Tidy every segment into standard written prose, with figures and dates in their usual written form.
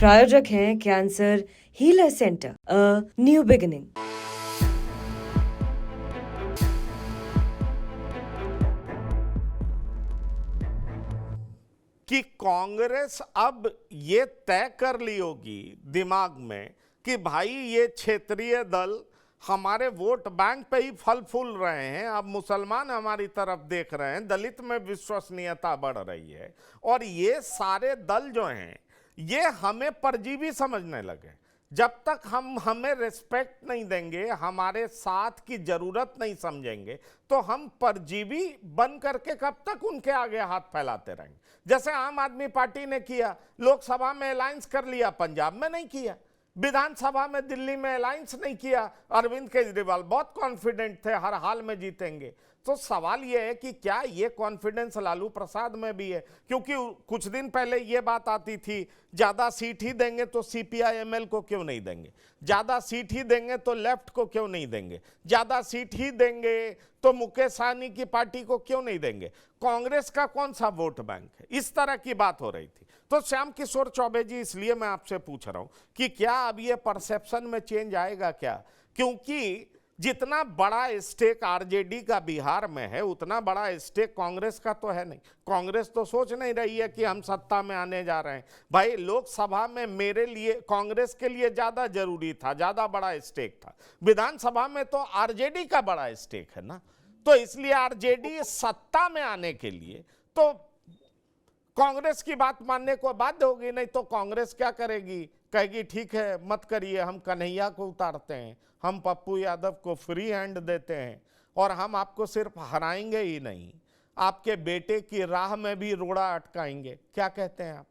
प्रायोजक हैं cancer healer centre, a new beginning. कि कांग्रेस अब ये तय कर ली होगी दिमाग में कि भाई ये क्षेत्रीय दल हमारे वोट बैंक पे ही फल फूल रहे हैं, अब मुसलमान हमारी तरफ देख रहे हैं, दलित में विश्वसनीयता बढ़ रही है और ये सारे दल जो हैं ये हमें परजीवी समझने लगे। जब तक हम हमें रिस्पेक्ट नहीं देंगे, हमारे साथ की जरूरत नहीं समझेंगे, तो हम परजीवी बन करके कब तक उनके आगे हाथ फैलाते रहेंगे। जैसे आम आदमी पार्टी ने किया, लोकसभा में अलायंस कर लिया, पंजाब में नहीं किया, विधानसभा में दिल्ली में अलायंस नहीं किया। अरविंद केजरीवाल बहुत कॉन्फिडेंट थे हर हाल में जीतेंगे। तो सवाल यह है कि क्या ये कॉन्फिडेंस लालू प्रसाद में भी है? क्योंकि कुछ दिन पहले ये बात आती थी, ज्यादा सीट ही देंगे तो सीपीआई-एमएल को क्यों नहीं देंगे, ज्यादा सीट ही देंगे तो लेफ्ट को क्यों नहीं देंगे, ज्यादा सीट ही देंगे तो मुकेश सहनी की पार्टी को क्यों नहीं देंगे, कांग्रेस का कौन सा वोट बैंक है, इस तरह की बात हो रही थी। तो श्याम किशोर चौबे जी, इसलिए मैं आपसे पूछ रहा हूं कि क्या अब ये परसेप्शन में चेंज आएगा क्या? क्योंकि जितना बड़ा स्टेक आरजेडी का बिहार में है, उतना बड़ा स्टेक कांग्रेस का तो है नहीं। कांग्रेस तो सोच नहीं रही है कि हम सत्ता में आने जा रहे हैं। भाई लोकसभा में मेरे लिए, कांग्रेस के लिए ज्यादा जरूरी था, ज्यादा बड़ा स्टेक था। विधानसभा में तो आरजेडी का बड़ा स्टेक है ना, तो इसलिए आरजेडी सत्ता में आने के लिए तो कांग्रेस की बात मानने को बाध्य होगी। नहीं तो कांग्रेस क्या करेगी, कहेगी ठीक है मत करिए, हम कन्हैया को उतारते हैं, हम पप्पू यादव को फ्री हैंड देते हैं और हम आपको सिर्फ हराएंगे ही नहीं, आपके बेटे की राह में भी रोड़ा अटकाएंगे। क्या कहते हैं आप?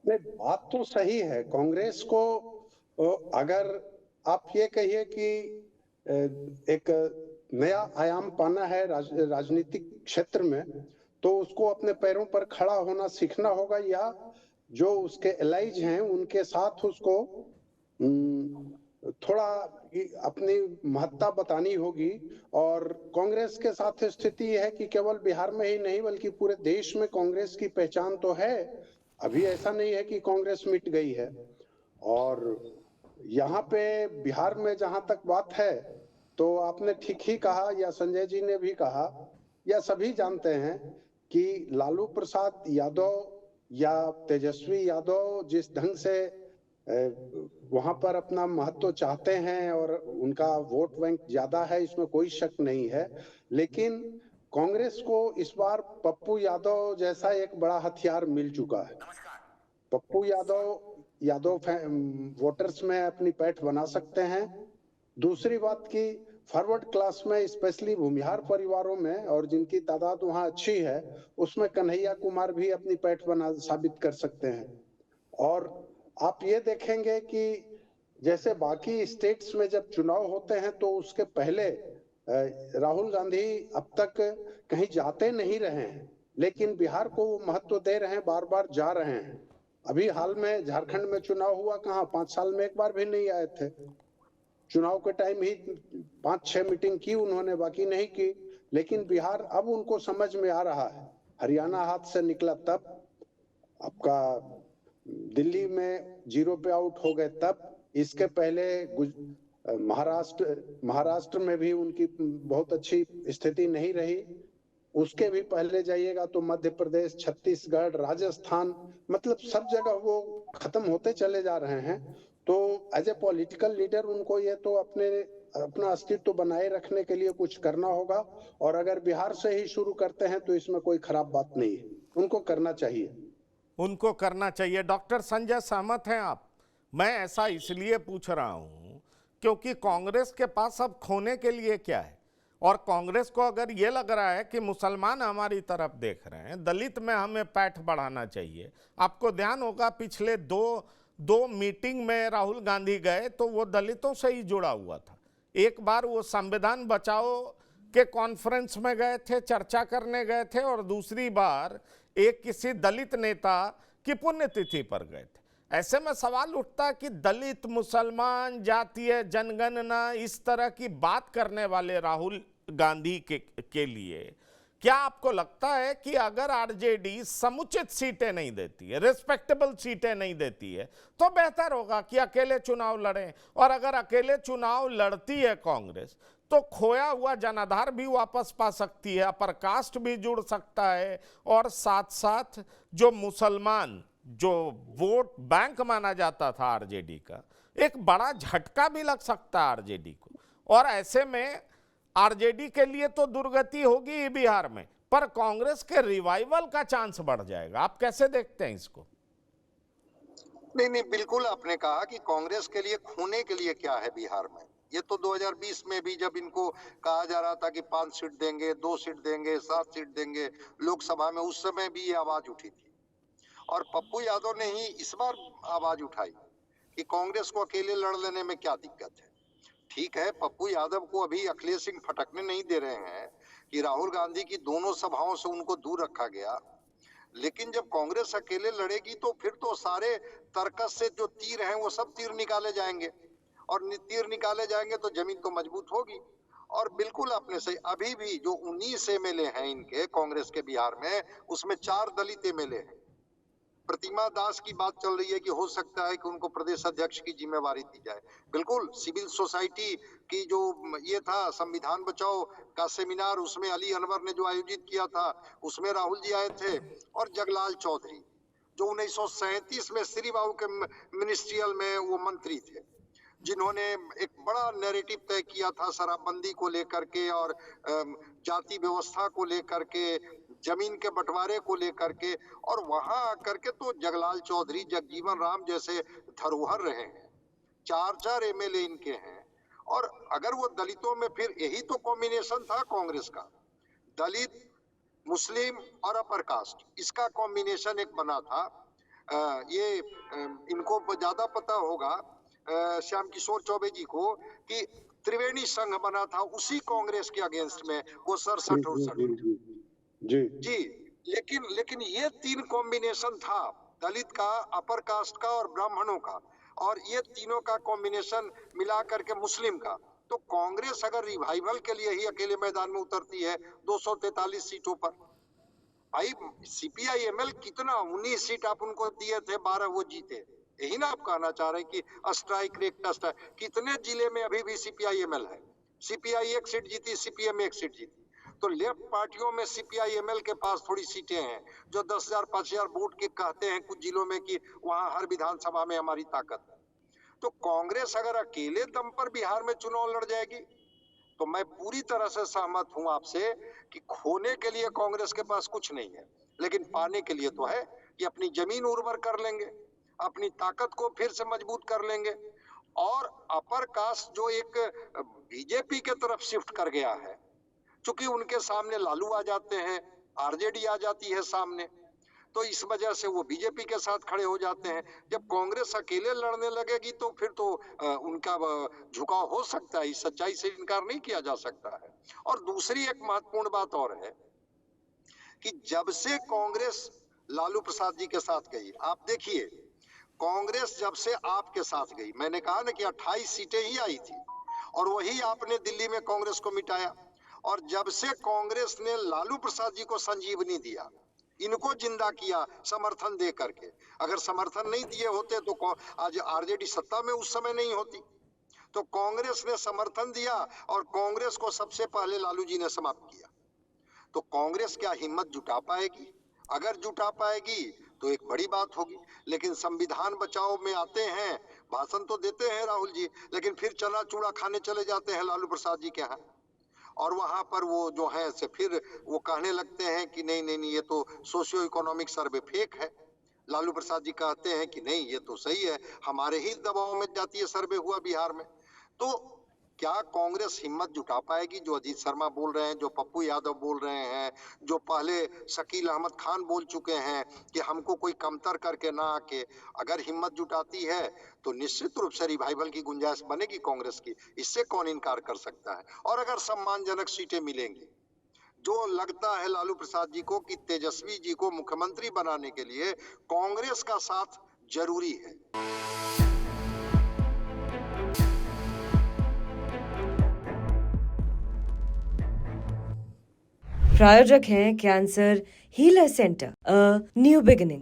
नहीं, बात तो सही है। कांग्रेस को अगर आप ये कहिए कि एक नया आयाम पाना है राजनीतिक क्षेत्र में, तो उसको अपने पैरों पर खड़ा होना सीखना होगा, या जो उसके एलाइज हैं उनके साथ उसको थोड़ा अपनी महत्ता बतानी होगी। और कांग्रेस के साथ स्थिति है कि केवल बिहार में ही नहीं बल्कि पूरे देश में कांग्रेस की पहचान तो है। अभी ऐसा नहीं है कि कांग्रेस मिट गई है। और यहाँ पे बिहार में जहां तक बात है, तो आपने ठीक ही कहा, या संजय जी ने भी कहा, या सभी जानते हैं कि लालू प्रसाद यादव या तेजस्वी यादव जिस ढंग से वहां पर अपना महत्व चाहते हैं और उनका वोट बैंक ज्यादा है, इसमें कोई शक नहीं है। लेकिन कांग्रेस को इस बार पप्पू यादव जैसा एक बड़ा हथियार मिल चुका है। पप्पू यादव वोटर्स में अपनी पैठ बना सकते हैं। दूसरी बात की फॉरवर्ड क्लास में, स्पेशली भूमिहार परिवारों में, और जिनकी तादाद वहां अच्छी है, उसमें कन्हैया कुमार भी अपनी पैठ बना साबित कर सकते हैं। और आप ये देखेंगे कि जैसे बाकी स्टेट्स में जब चुनाव होते हैं तो उसके पहले राहुल गांधी अब तक कहीं जाते नहीं रहे हैं, लेकिन बिहार को वो महत्व दे रहे हैं, बार बार जा रहे हैं। अभी हाल में झारखंड में चुनाव हुआ, कहाँ 5 साल में एक बार भी नहीं आए थे। चुनाव के टाइम ही 5-6 मीटिंग की उन्होंने, बाकी नहीं की। लेकिन बिहार अब उनको समझ में आ रहा है। हरियाणा हाथ से निकला तब, आपका दिल्ली में 0 पे आउट हो गए तब, इसके पहले महाराष्ट्र में भी उनकी बहुत अच्छी स्थिति नहीं रही। उसके भी पहले जाइएगा तो मध्य प्रदेश, छत्तीसगढ़, राजस्थान, मतलब सब जगह वो खत्म होते चले जा रहे हैं। तो एज ए पॉलिटिकल लीडर उनको ये तो अपना अस्तित्व बनाए रखने के लिए कुछ करना होगा। और अगर बिहार से ही शुरू करते हैं तो इसमें कोई खराब बात नहीं है, उनको करना चाहिए, उनको करना चाहिए। डॉक्टर संजय, सहमत हैं आप? मैं ऐसा इसलिए पूछ रहा हूं क्योंकि कांग्रेस के पास अब खोने के लिए क्या है? और कांग्रेस को अगर ये लग रहा है कि मुसलमान हमारी तरफ देख रहे हैं, दलित में हमें पैठ बढ़ाना चाहिए। आपको ध्यान होगा पिछले दो मीटिंग में राहुल गांधी गए तो वो दलितों से ही जुड़ा हुआ था। एक बार वो संविधान बचाओ के कॉन्फ्रेंस में गए थे, चर्चा करने गए थे, और दूसरी बार एक किसी दलित नेता की पुण्यतिथि पर गए थे। ऐसे में सवाल उठता कि दलित, मुसलमान, जातीय जनगणना, इस तरह की बात करने वाले राहुल गांधी के लिए क्या आपको लगता है कि अगर आरजेडी समुचित सीटें नहीं देती है, रिस्पेक्टेबल सीटें नहीं देती है, तो बेहतर होगा कि अकेले चुनाव लड़ें? और अगर अकेले चुनाव लड़ती है कांग्रेस, तो खोया हुआ जनाधार भी वापस पा सकती है, अपर कास्ट भी जुड़ सकता है, और साथ साथ जो मुसलमान जो वोट बैंक माना जाता था आरजेडी का, एक बड़ा झटका भी लग सकता है आरजेडी को। और ऐसे में आरजेडी के लिए तो दुर्गति होगी ही बिहार में, पर कांग्रेस के रिवाइवल का चांस बढ़ जाएगा। आप कैसे देखते हैं इसको? नहीं, बिल्कुल आपने कहा कि कांग्रेस के लिए खोने के लिए क्या है बिहार में। ये तो 2020 में भी जब इनको कहा जा रहा था कि 5 सीट देंगे, 2 सीट देंगे, 7 सीट देंगे लोकसभा में, उस समय भी ये आवाज उठी थी। और पप्पू यादव ने ही इस बार आवाज उठाई कि कांग्रेस को अकेले लड़ लेने में क्या दिक्कत है। ठीक है, पप्पू यादव को अभी अखिलेश सिंह फटकने नहीं दे रहे हैं कि राहुल गांधी की दोनों सभाओं से उनको दूर रखा गया, लेकिन जब कांग्रेस अकेले लड़ेगी तो फिर तो सारे तर्कस से जो तीर हैं वो सब तीर निकाले जाएंगे, और तीर निकाले जाएंगे तो जमीन तो मजबूत होगी। और बिल्कुल आपने सही, अभी भी जो 19 एमएलए हैं इनके कांग्रेस के बिहार में, उसमें 4 दलित एमएलए हैं। प्रतिमा दास की बात चल रही है कि हो सकता है कि उनको प्रदेश अध्यक्ष की जिम्मेवारी दी जाए। बिल्कुल, सिविल सोसाइटी की जो ये था संविधान बचाओ का सेमिनार, उसमें अली अनवर ने जो आयोजित किया था, उसमें राहुल जी आए थे, और जगलाल चौधरी जो 1937 में श्री बाबू के मिनिस्ट्रियल में वो मंत्री थे, जिन्होंने एक बड़ा नैरेटिव तय किया था शराबबंदी को लेकर के और जाति व्यवस्था को लेकर के, जमीन के बंटवारे को लेकर के। और वहां आकर के तो जगलाल चौधरी, जगजीवन राम जैसे धरोहर रहे हैं। 4 एमएलए इनके हैं। और अगर वो दलितों में, फिर यही तो कॉम्बिनेशन था कांग्रेस का, दलित, मुस्लिम और अपर कास्ट, इसका कॉम्बिनेशन एक बना था। ये इनको ज्यादा पता होगा श्याम किशोर चौबे जी को कि त्रिवेणी संघ बना था उसी कांग्रेस के अगेंस्ट में, वो 67-68 जी। लेकिन ये 3 कॉम्बिनेशन था, दलित का, अपर कास्ट का और ब्राह्मणों का, और ये तीनों का कॉम्बिनेशन मिला करके मुस्लिम का। तो कांग्रेस अगर रिवाइवल के लिए ही अकेले मैदान में उतरती है 243 सीटों पर, भाई सीपीआई-एमएल कितना, 19 सीट आप उनको दिए थे, 12 वो जीते। यही ना आप कहना चाह रहे हैं कि स्ट्राइक रेट टेस्ट है। कितने जिले में अभी भी सीपीआई-एमएल है? सीपीआई 1 सीट जीती, सीपीएम 1 सीट जीती। तो लेफ्ट पार्टियों में सीपीआई-एमएल के पास थोड़ी सीटें हैं, जो 10,000 5,000 वोट के कहते हैं कुछ जिलों में कि वहां हर विधानसभा में हमारी ताकत है। तो कांग्रेस अगर अकेले दम पर बिहार में चुनाव लड़ जाएगी, तो मैं पूरी तरह से सहमत हूं आपसे कि खोने के लिए कांग्रेस के पास कुछ नहीं है, लेकिन पाने के लिए तो है कि अपनी जमीन उर्वर कर लेंगे, अपनी ताकत को फिर से मजबूत कर लेंगे। और अपर कास्ट जो एक बीजेपी के तरफ शिफ्ट कर गया है, चूंकि उनके सामने लालू आ जाते हैं, आरजेडी आ जाती है सामने, तो इस वजह से वो बीजेपी के साथ खड़े हो जाते हैं। जब कांग्रेस अकेले लड़ने लगेगी तो फिर तो उनका झुकाव हो सकता है, इस सच्चाई से इनकार नहीं किया जा सकता है। और दूसरी एक महत्वपूर्ण बात और है कि जब से कांग्रेस लालू प्रसाद जी के साथ गई, आप देखिए कांग्रेस जब से आपके साथ गई, मैंने कहा ना कि 28 सीटें ही आई थी, और वही आपने दिल्ली में कांग्रेस को मिटाया। और जब से कांग्रेस ने लालू प्रसाद जी को संजीवनी दिया, इनको जिंदा किया समर्थन दे करके, अगर समर्थन नहीं दिए होते तो आज आरजेडी सत्ता में उस समय नहीं होती। तो कांग्रेस ने समर्थन दिया और कांग्रेस को सबसे पहले लालू जी ने समाप्त किया। तो कांग्रेस क्या हिम्मत जुटा पाएगी? अगर जुटा पाएगी तो एक बड़ी बात होगी। लेकिन संविधान बचाओ में आते हैं, भाषण तो देते हैं राहुल जी, लेकिन फिर चना चूड़ा खाने चले जाते हैं लालू प्रसाद जी के यहाँ, और वहां पर वो जो है से फिर वो कहने लगते हैं कि नहीं नहीं नहीं, ये तो सोशियो इकोनॉमिक सर्वे फेक है। लालू प्रसाद जी कहते हैं कि नहीं ये तो सही है, हमारे ही दबाव में जातीय सर्वे हुआ बिहार में। तो क्या कांग्रेस हिम्मत जुटा पाएगी? जो अजीत शर्मा बोल रहे हैं, जो पप्पू यादव बोल रहे हैं, जो पहले शकील अहमद खान बोल चुके हैं कि हमको कोई कमतर करके ना आके, अगर हिम्मत जुटाती है तो निश्चित रूप से रिवाइवल की गुंजाइश बनेगी कांग्रेस की, इससे कौन इनकार कर सकता है। और अगर सम्मानजनक सीटें मिलेंगी, जो लगता है लालू प्रसाद जी को कि तेजस्वी जी को मुख्यमंत्री बनाने के लिए कांग्रेस का साथ जरूरी है। प्रायोजक हैं cancer healer centre, a new beginning.